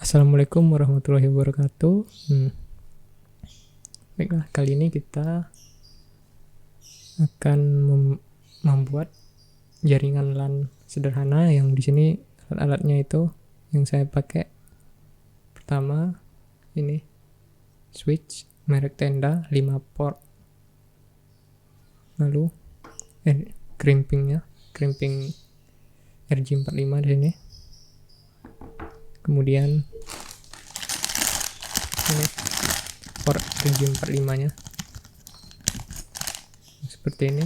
Assalamualaikum warahmatullahi wabarakatuh. Baiklah, kali ini kita akan membuat jaringan LAN sederhana yang di sini alat-alatnya itu yang saya pakai. Pertama, ini switch merek Tenda 5 port. Lalu crimping RJ45 di sini. Kemudian ini port RJ45-nya. Seperti ini.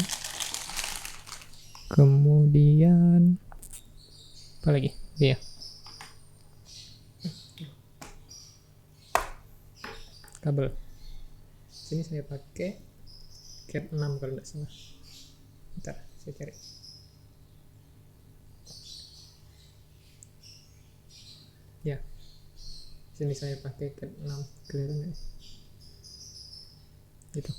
Kemudian apa lagi? Iya. Kabel. Sini saya pakai Cat 6 kalau tidak salah. Bentar, saya cari. Ya. Sini saya pakai Cat 6. Kelihatan ya? Gitu.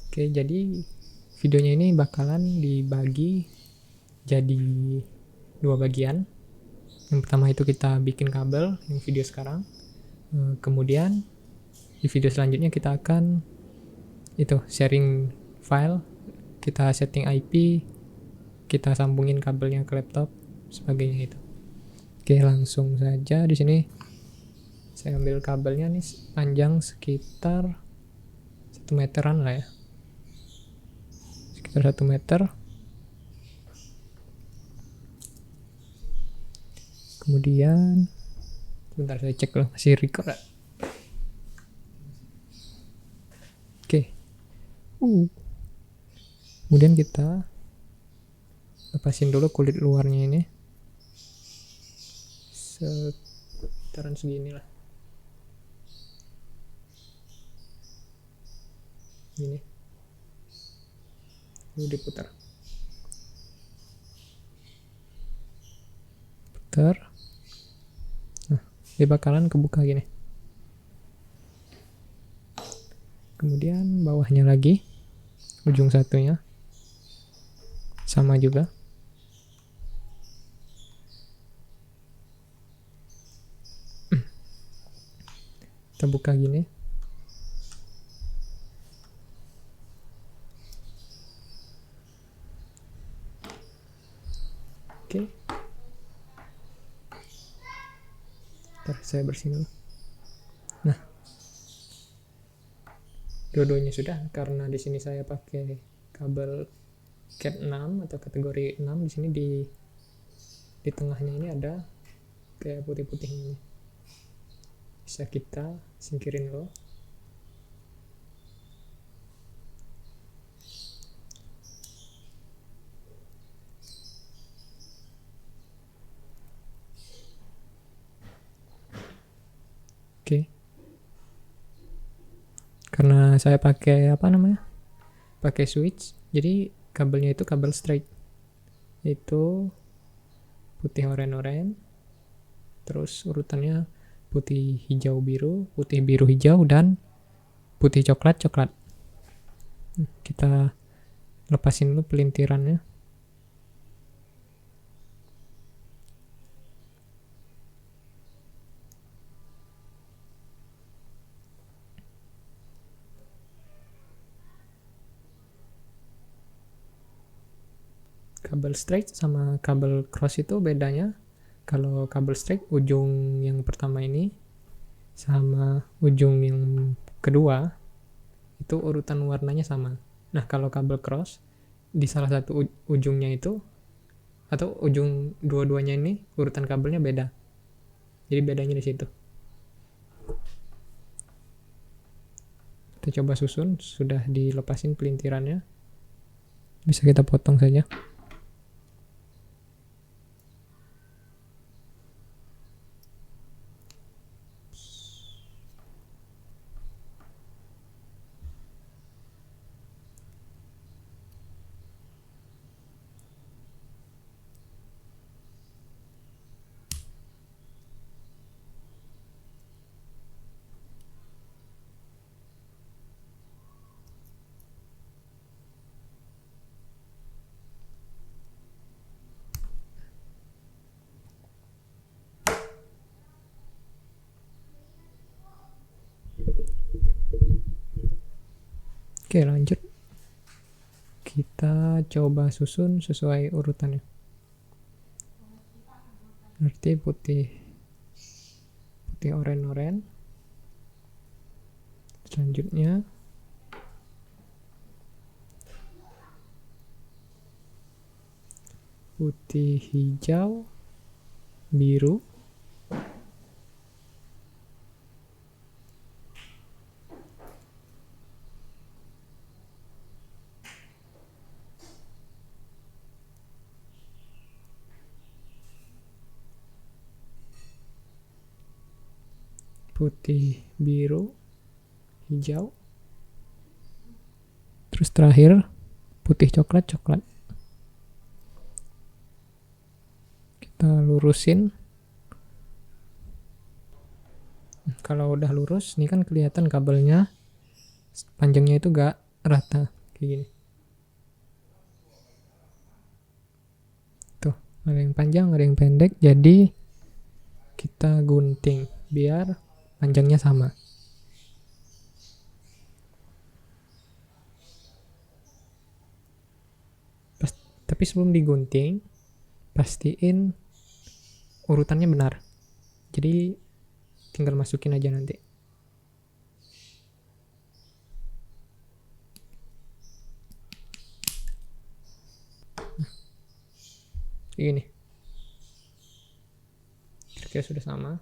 Oke, jadi videonya ini bakalan dibagi jadi 2 bagian. Yang pertama itu kita bikin kabel, yang video sekarang. Kemudian di video selanjutnya kita akan sharing file, kita setting IP, kita sambungin kabelnya ke laptop, sebagainya itu. Oke, langsung saja. Di sini saya ambil kabelnya nih panjang sekitar 1 meteran lah ya. Sekitar 1 meter. Kemudian sebentar saya cek loh, masih record gak? Oke. Kemudian kita lepasin dulu kulit luarnya ini. Sekitaran segini lah. Gini. Lalu diputar. Nah, dia bakalan kebuka gini. Kemudian bawahnya lagi, ujung satunya sama juga. Kita buka gini. Oke. Ntar saya bersihin dulu. Nah, dua-duanya sudah, karena di sini saya pakai kabel Cat 6 atau kategori 6. Di sini di tengahnya ini ada kayak putih-putih ini. Bisa kita singkirin dulu. Oke. Karena saya pakai pakai switch, jadi kabelnya itu kabel straight. Itu putih oranye, terus urutannya putih hijau biru, putih biru hijau, dan putih coklat. Kita lepasin dulu pelintirannya. Kabel straight sama kabel cross itu bedanya, kalau kabel straight ujung yang pertama ini sama ujung yang kedua itu urutan warnanya sama. Nah, kalau kabel cross di salah satu ujungnya itu, atau ujung dua-duanya ini urutan kabelnya beda. Jadi bedanya di situ. Kita coba susun, sudah dilepasin pelintirannya. Bisa kita potong saja. Oke, lanjut. Kita coba susun sesuai urutannya. Berarti putih oren-oren. Selanjutnya putih hijau, biru, putih, biru, hijau, terus terakhir putih coklat. Kita lurusin. Kalau udah lurus, ini kan kelihatan kabelnya panjangnya itu gak rata kayak gini. Tuh, ada yang panjang, ada yang pendek, jadi kita gunting biar panjangnya sama. Tapi sebelum digunting, pastiin urutannya benar. Jadi tinggal masukin aja nanti. Ini kira-kira sudah sama.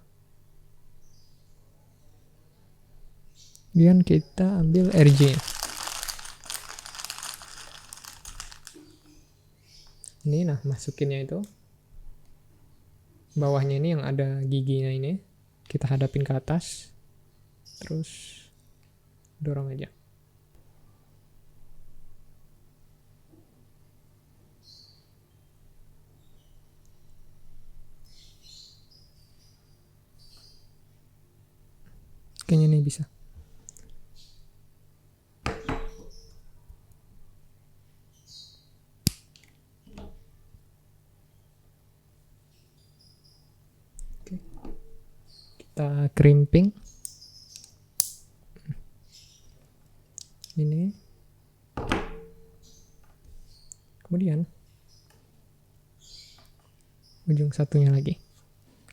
Kemudian kita ambil RJ. Ini nah masukinnya itu. Bawahnya ini yang ada giginya ini kita hadapin ke atas. Terus dorong aja. Kayaknya nih bisa. Oke. Kita crimping. Ini. Kemudian ujung satunya lagi.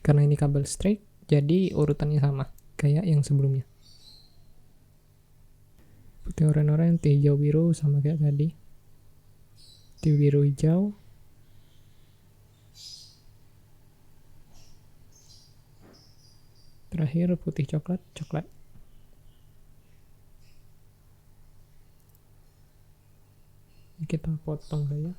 Karena ini kabel straight, jadi urutannya sama kayak yang sebelumnya. Putih oren-oren, putih hijau biru sama kayak tadi. Putih biru hijau. Terakhir putih coklat. Kita potong saja.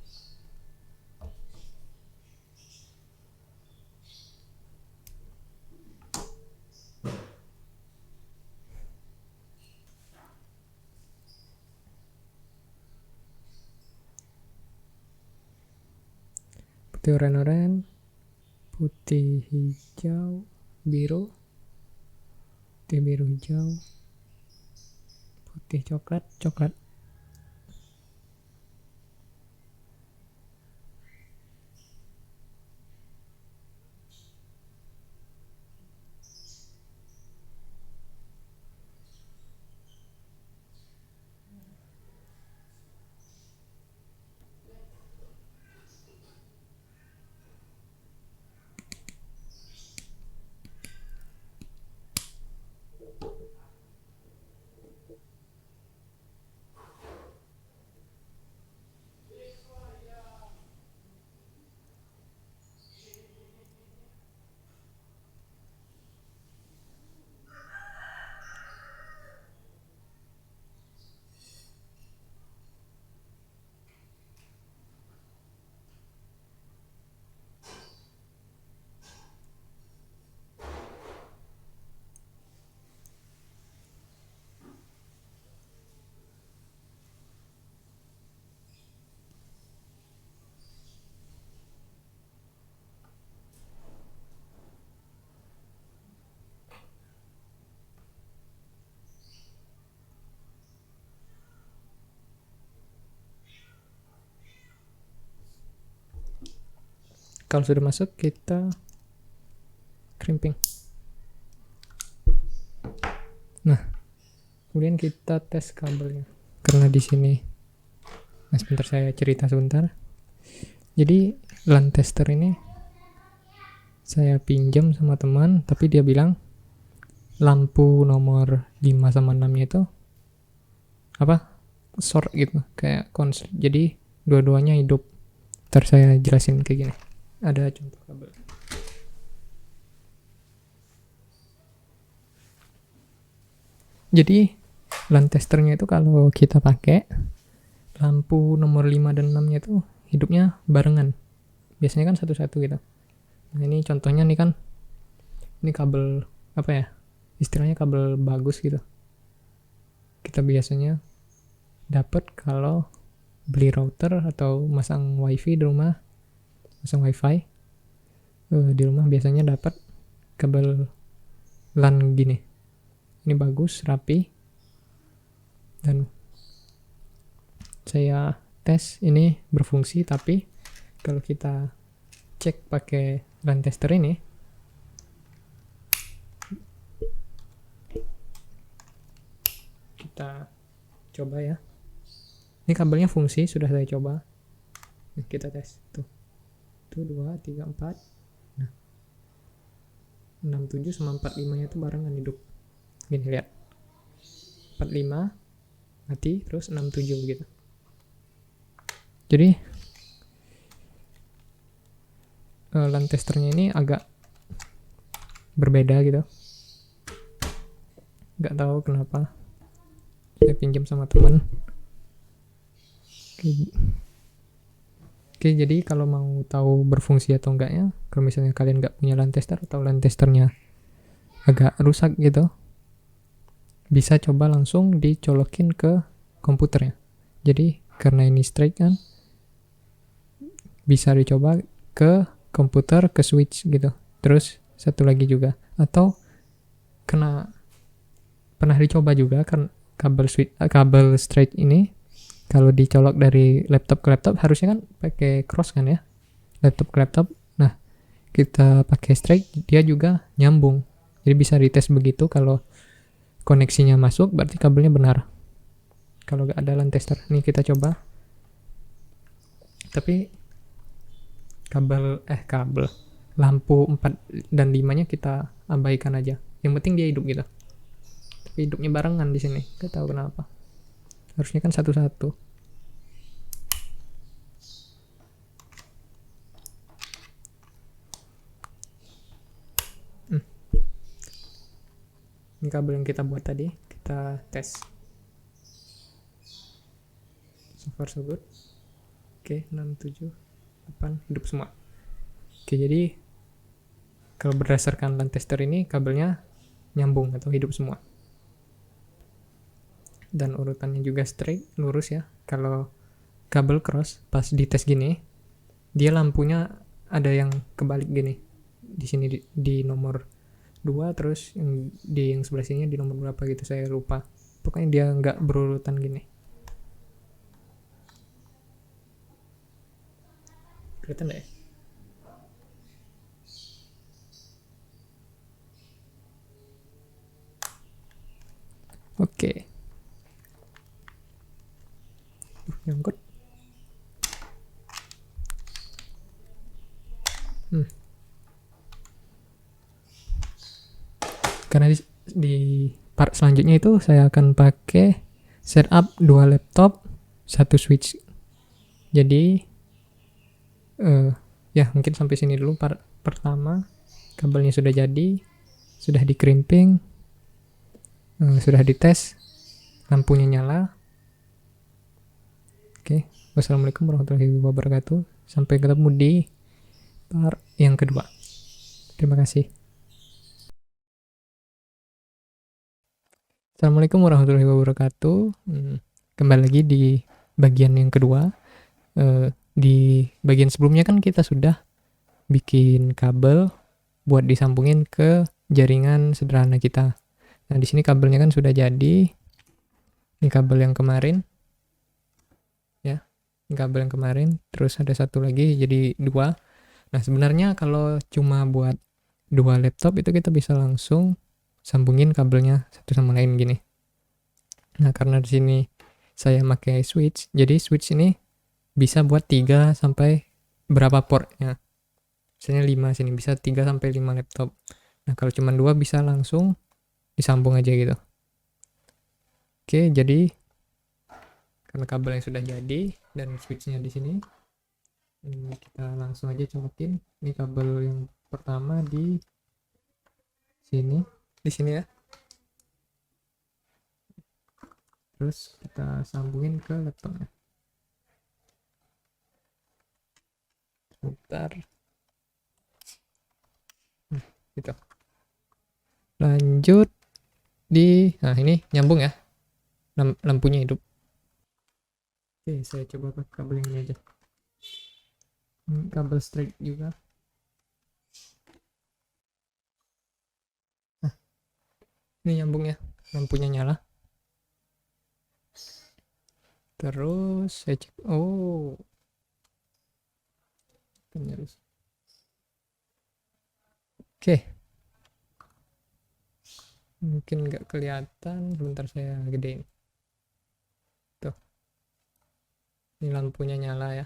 Putih oren-oren, putih hijau biru, putih biru hijau, putih coklat. Kalau sudah masuk, kita crimping. Nah, kemudian kita tes kabelnya. karena di sini. Nah, sebentar saya cerita sebentar. Jadi LAN tester ini saya pinjam sama teman, tapi dia bilang lampu nomor 5 sama 6 nya itu apa? Short gitu, kayak konslet. Jadi dua-duanya hidup. Ntar saya jelasin kayak gini. Ada contoh kabel. Jadi LAN testernya itu kalau kita pakai lampu nomor 5 dan 6 nya itu hidupnya barengan. Biasanya kan satu-satu gitu. Nah, ini contohnya nih kan, ini kabel apa ya, istilahnya kabel bagus gitu. Kita biasanya dapat kalau beli router atau masang wifi di rumah, masang wifi di rumah biasanya dapat kabel LAN gini. Ini bagus, rapi, dan saya tes ini berfungsi. Tapi kalau kita cek pakai LAN tester ini, kita coba ya. Ini kabelnya fungsi, sudah saya coba. Nah, kita tes. Tuh 2, 3, 4. Nah, 67 sama 45 nya itu barengan hidup. Gini, lihat. 45 mati, terus 67 gitu. Jadi LAN testernya ini agak berbeda gitu. Nggak tahu kenapa. Saya pinjam sama teman. Oke, jadi kalau mau tahu berfungsi atau enggaknya, kalau misalnya kalian nggak punya LAN tester atau LAN testernya agak rusak gitu, bisa coba langsung dicolokin ke komputernya. Jadi karena ini straight kan, bisa dicoba ke komputer, ke switch gitu. Terus satu lagi juga, atau pernah dicoba juga kan kabel switch, kabel straight ini kalau dicolok dari laptop ke laptop harusnya kan pakai cross kan ya, laptop ke laptop. Nah, kita pakai straight, dia juga nyambung. Jadi bisa dites begitu. Kalau koneksinya masuk berarti kabelnya benar. Kalau nggak ada LAN tester, nih kita coba. Tapi kabel lampu 4 dan 5 nya kita abaikan aja. Yang penting dia hidup gitu. Tapi hidupnya barengan di sini. Nggak tahu kenapa. Harusnya kan satu-satu. Ini kabel yang kita buat tadi, kita tes. So far so good. Oke, 6, 7, 8 hidup semua. Oke, jadi kalau berdasarkan LAN tester ini kabelnya nyambung atau hidup semua. Dan urutannya juga straight, lurus ya. Kalau kabel cross pas dites gini, dia lampunya ada yang kebalik gini. Di sini di nomor 2, terus yang sebelah sini di nomor berapa gitu, saya lupa. Pokoknya dia nggak berurutan gini. Kelihatan nggak ya? Oke. Nyangkut. Karena di part selanjutnya itu saya akan pakai setup 2 laptop, 1 switch. Jadi ya mungkin sampai sini dulu part pertama. Kabelnya sudah jadi, sudah dikerimping, sudah dites, lampunya nyala. Oke, wassalamualaikum warahmatullahi wabarakatuh. Sampai ketemu di part yang kedua. Terima kasih. Assalamualaikum warahmatullahi wabarakatuh. Kembali lagi di bagian yang kedua. Di bagian sebelumnya kan kita sudah bikin kabel buat disambungin ke jaringan sederhana kita. Nah, di sini kabelnya kan sudah jadi. Ini kabel yang kemarin. Ya, ini kabel yang kemarin. Terus ada satu lagi jadi 2. Nah, sebenarnya kalau cuma buat 2 laptop itu kita bisa langsung sambungin kabelnya satu sama lain gini. Nah, karena di sini saya pakai switch. Jadi switch ini bisa buat 3 sampai berapa portnya. Misalnya 5 sini bisa 3 sampai 5 laptop. Nah, kalau cuma 2 bisa langsung disambung aja gitu. Oke, jadi karena kabel yang sudah jadi dan switchnya di sini, kita langsung aja colokin. Ini kabel yang pertama di sini ya. Terus kita sambungin ke laptopnya. Sebentar. Gitu. Lanjut nah ini nyambung ya. Lampunya hidup. Oke, saya coba pakai kabel yang ini aja. Kabel straight juga. Nah, ini nyambung ya. Lampunya nyala. Terus saya cek. Oh. Terus. Oke. Mungkin nggak kelihatan. Bentar saya gedein. Tuh. Ini lampunya nyala ya.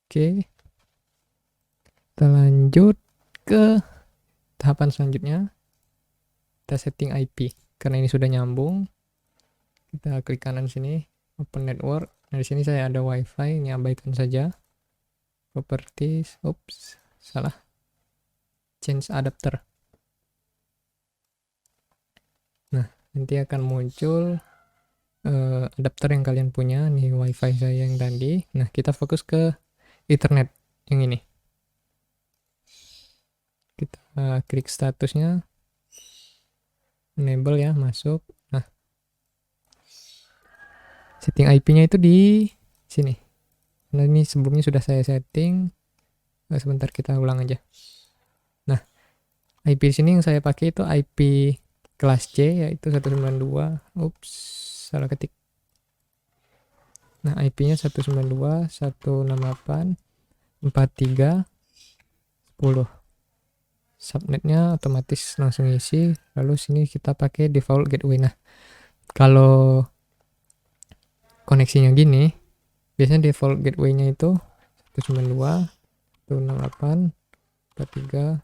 Oke. Kita lanjut ke tahapan selanjutnya. Kita setting IP. Karena ini sudah nyambung. Kita klik kanan sini. Open network. Nah, di sini saya ada WiFi. Ini abaikan saja. Properties. Oops. Salah. Change adapter. Nah, nanti akan muncul adapter yang kalian punya. Nih WiFi saya yang tadi. Nah, kita fokus ke Ethernet yang ini. Kita klik statusnya. Enable ya, masuk. Nah, setting IP-nya itu di sini. Nah, ini sebelumnya sudah saya setting. Sebentar kita ulang aja. Nah, IP di sini yang saya pakai itu IP kelas C, yaitu 192. Ups, salah ketik. Nah, IP-nya 192, 168, 43, 10. Subnetnya otomatis langsung isi. Lalu sini kita pakai default gateway. Nah, kalau koneksinya gini, biasanya default gateway-nya itu 192, 168, 43,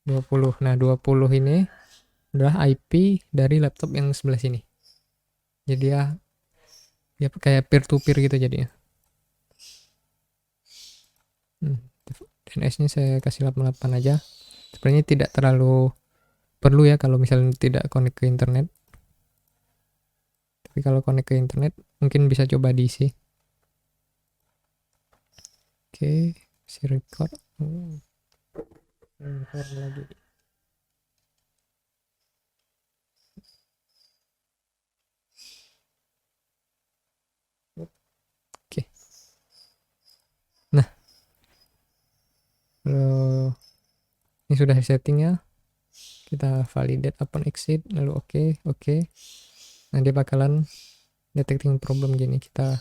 20. Nah, 20 ini adalah IP dari laptop yang sebelah sini. Jadi ya kayak peer to peer gitu jadinya. DNS-nya saya kasih 88 aja. Sebenarnya tidak terlalu perlu ya kalau misalnya tidak connect ke internet. Tapi kalau connect ke internet mungkin bisa coba diisi. Oke, si record. Lagi. Oke. Nah, kalau ini sudah setting ya. Kita validate upon exit, lalu oke. Nah, dia bakalan detecting problem gini. Kita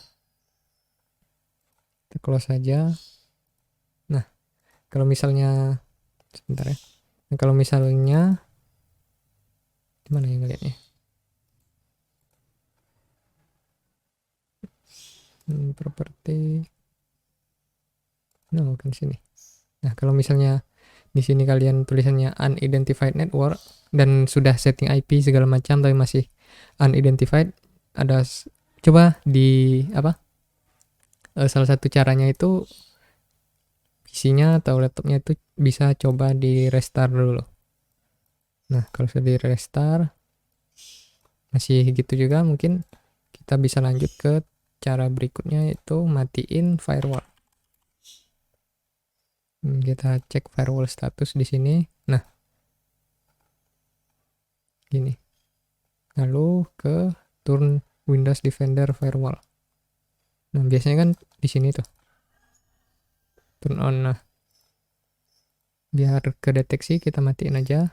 close saja. Nah, kalau misalnya sebentar ya. Nah, kalau misalnya gimana ya ngeliatnya? Property. No, kan sini. Nah, kalau misalnya di sini kalian tulisannya unidentified network dan sudah setting IP segala macam tapi masih unidentified, ada coba di salah satu caranya itu PC-nya atau laptopnya itu bisa coba di restart dulu. Nah, kalau sudah di restart masih gitu juga, mungkin kita bisa lanjut ke cara berikutnya, yaitu matiin firewall. Kita cek firewall status di sini. Nah, gini. Lalu ke turn Windows Defender Firewall. Nah, biasanya kan di sini tuh. Turn on. Nah, biar kedeteksi kita matiin aja.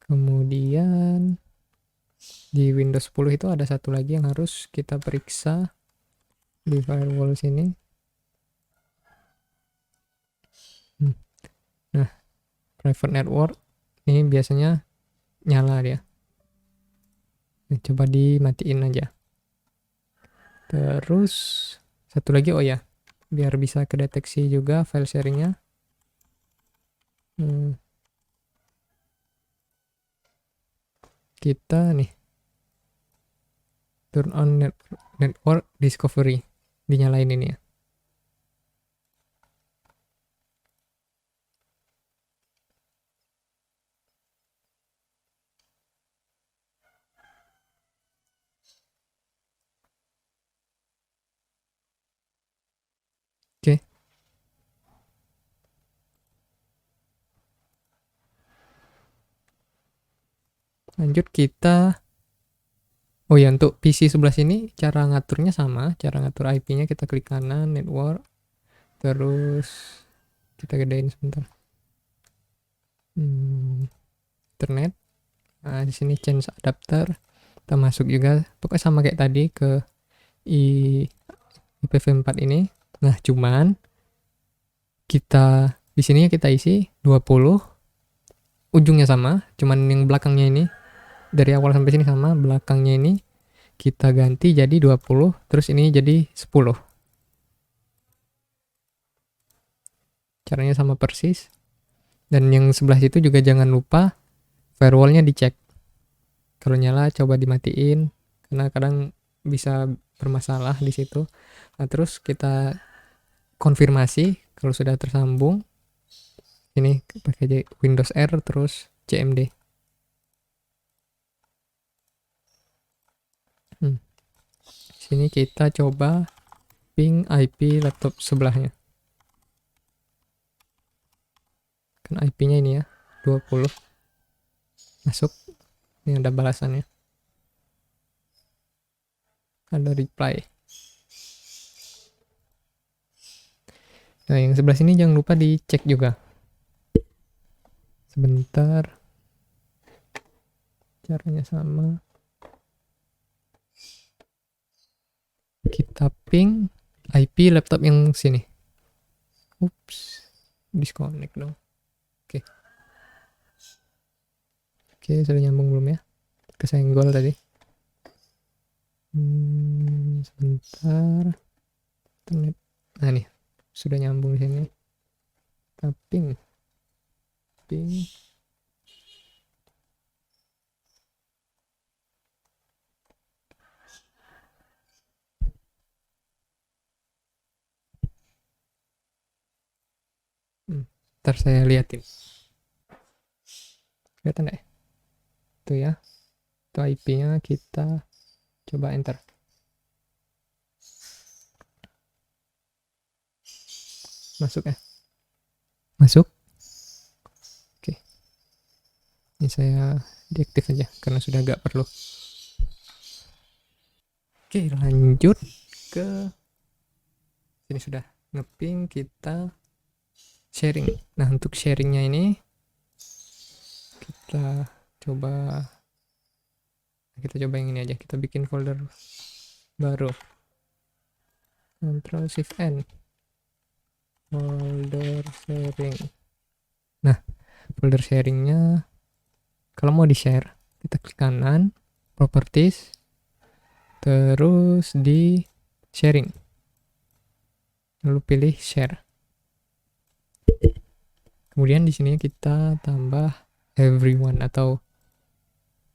Kemudian di Windows 10 itu ada satu lagi yang harus kita periksa di firewall sini. Nah, private network Ini biasanya nyala dia. Nah, coba dimatiin aja. Terus satu lagi, oh ya, biar bisa kedeteksi juga file sharingnya. Kita nih turn on network discovery, dinyalain ini ya. Oke, lanjut kita. Oh ya, untuk PC sebelah sini cara ngaturnya sama, cara ngatur IP-nya kita klik kanan network, terus kita gedein sebentar. Internet. Nah, di sini change adapter. Kita masuk juga, pokoknya sama kayak tadi ke IPv4 ini. Nah, cuman kita di sini kita isi 20, ujungnya sama, cuman yang belakangnya ini dari awal sampai sini sama, belakangnya ini kita ganti jadi 20, terus ini jadi 10. Caranya sama persis. Dan yang sebelah situ juga jangan lupa firewallnya dicek. Kalau nyala coba dimatiin, karena kadang bisa bermasalah di situ. Nah, terus kita konfirmasi kalau sudah tersambung. Ini pakai Windows R terus CMD. Sini kita coba ping IP laptop sebelahnya. Kan IP-nya ini ya, 20. Masuk. Ini ada balasannya. Ada reply. Nah, yang sebelah sini jangan lupa dicek juga. Sebentar. Caranya sama. Kita ping IP laptop yang sini. Ups. Disconnect dong. Oke. Oke, sudah nyambung belum ya? Kesenggol tadi. Sebentar. Internet. Nah, nih. Sudah nyambung di sini. Kita ping. Ntar saya liatin. Kelihatan nggak ya? Itu ya. Itu IP-nya, kita coba enter. Masuk ya? Masuk. Oke. Ini saya deaktif aja karena sudah nggak perlu. Oke, lanjut ke sini sudah ngeping, kita sharing. Nah, untuk sharingnya ini kita coba yang ini aja. Kita bikin folder baru. Ctrl Shift N. Folder sharing. Nah, folder sharingnya kalau mau di share, kita klik kanan, properties, terus di sharing, lalu pilih share. Kemudian di sini kita tambah everyone, atau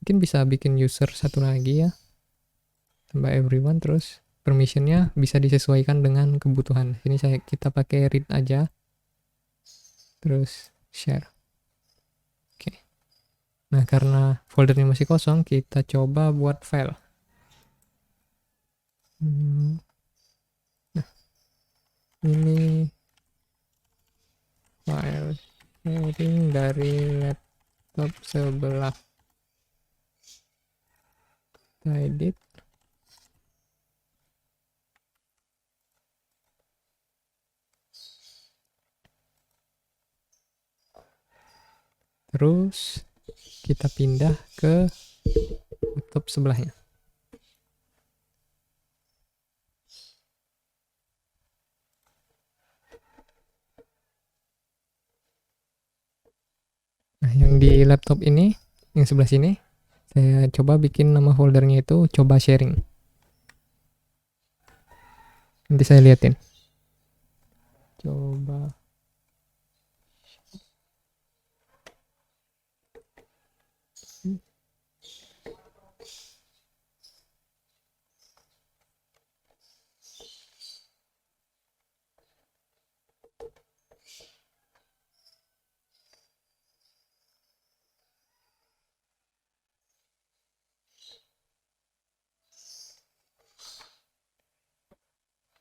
mungkin bisa bikin user satu lagi ya, tambah everyone, terus permissionnya bisa disesuaikan dengan kebutuhan. Sini kita pakai read aja, terus share. Oke. Nah, karena foldernya masih kosong, kita coba buat file. Nah, ini file sharing dari laptop sebelah. Kita edit. Terus kita pindah ke laptop sebelahnya. Nah, yang di laptop ini, yang sebelah sini, saya coba bikin nama foldernya itu coba sharing. Nanti saya liatin. Coba.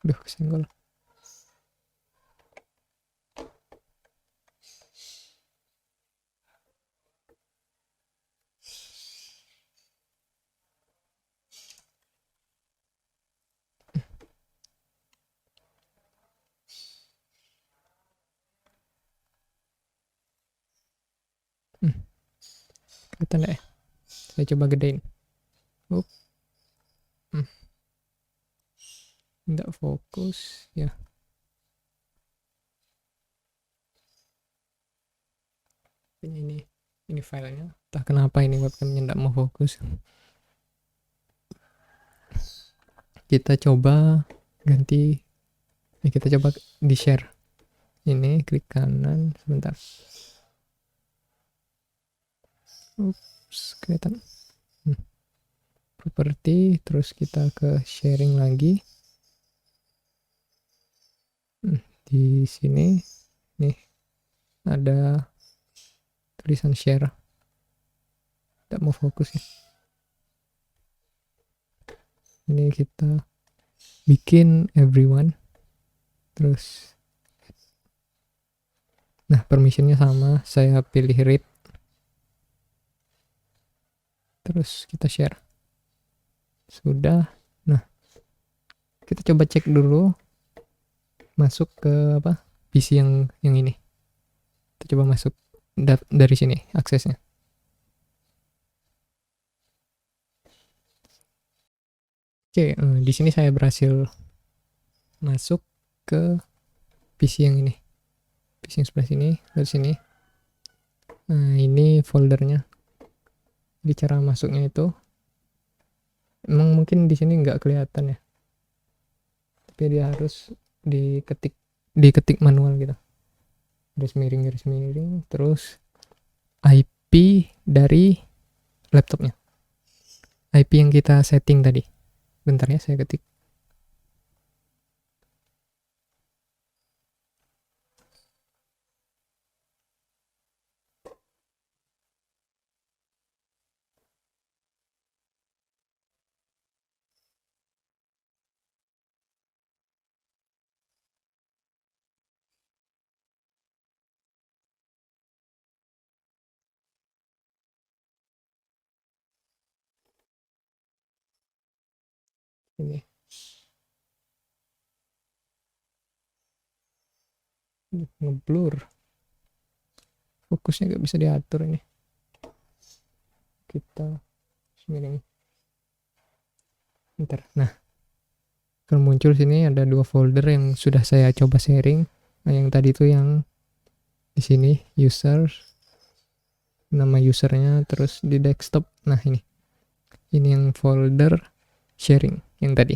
Duh, kesenggol. Kelihatan nggak ya? Saya coba gedein. Up. Nggak fokus ya. Ini filenya. Entah kenapa ini webcamnya nggak mau fokus. Kita coba ganti. Kita coba di share. Ini klik kanan sebentar. Ups, kelihatan. Properti, terus kita ke sharing lagi. Di sini nih ada tulisan share. Tidak mau fokus ya. Ini kita bikin everyone. Terus nah, permissionnya sama, saya pilih read. Terus kita share. Sudah. Nah, kita coba cek dulu masuk ke apa? PC yang ini. Kita coba masuk dari sini aksesnya. Oke, di sini saya berhasil masuk ke PC yang ini. PC yang sebelah sini, dari sini. Nah, ini foldernya. Jadi cara masuknya itu emang mungkin di sini nggak kelihatan ya. Tapi dia harus diketik manual gitu. Garis miring, terus IP dari laptopnya. IP yang kita setting tadi. Bentar ya, saya ketik. Ini ngeblur. Fokusnya nggak bisa diatur ini. Kita miring. Bentar. Nah, akan muncul sini ada dua folder yang sudah saya coba sharing. Nah, yang tadi itu yang di sini user, nama usernya, terus di desktop. Nah, ini yang folder sharing yang tadi.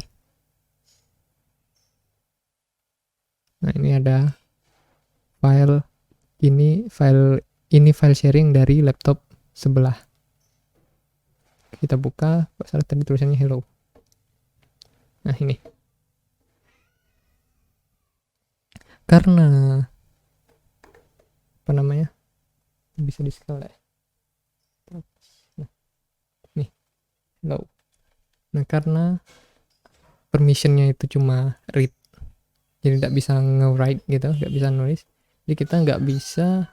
Nah, ini ada file sharing dari laptop sebelah. Kita buka, salah tadi tulisannya hello. Nah, ini. Karena apa namanya? Bisa di scale ya. Nah, nih. Hello. Nah, karena permissionnya itu cuma read, jadi tidak bisa nge-write gitu, nggak bisa nulis, jadi kita nggak bisa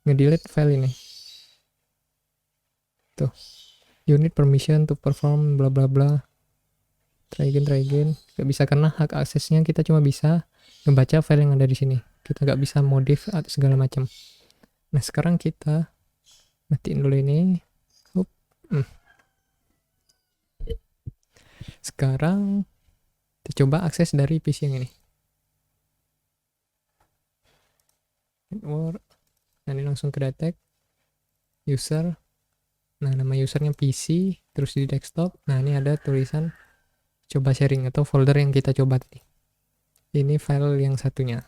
nge-delete file ini tuh. You need permission to perform bla bla bla, try again, nggak bisa karena hak aksesnya kita cuma bisa ngebaca file yang ada di sini, kita nggak bisa modif segala macam. Nah, sekarang kita matiin dulu ini. Sekarang kita coba akses dari PC yang ini. Network. Nah, ini langsung ke detect. user. Nah, nama usernya PC, terus di desktop. Nah, ini ada tulisan coba sharing atau folder yang kita coba tadi. Ini file yang satunya.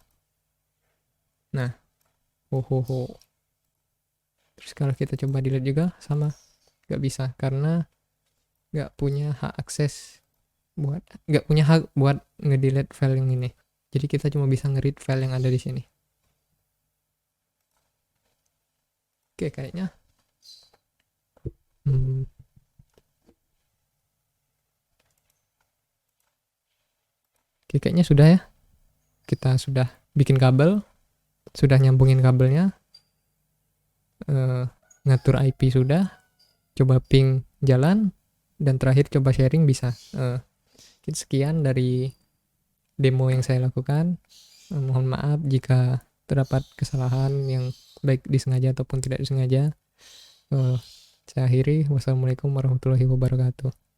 Nah, terus kalau kita coba delete juga sama, nggak bisa karena nggak punya hak akses nggak punya hak buat ngedelete file yang ini. Jadi kita cuma bisa nge-read file yang ada di sini. Oke, kayaknya Oke, kayaknya sudah ya. Kita sudah bikin kabel, sudah nyambungin kabelnya, ngatur IP sudah, coba ping jalan, dan terakhir coba sharing bisa. Sekian dari demo yang saya lakukan. Mohon maaf jika terdapat kesalahan yang baik disengaja ataupun tidak disengaja. Saya akhiri. Wassalamualaikum warahmatullahi wabarakatuh.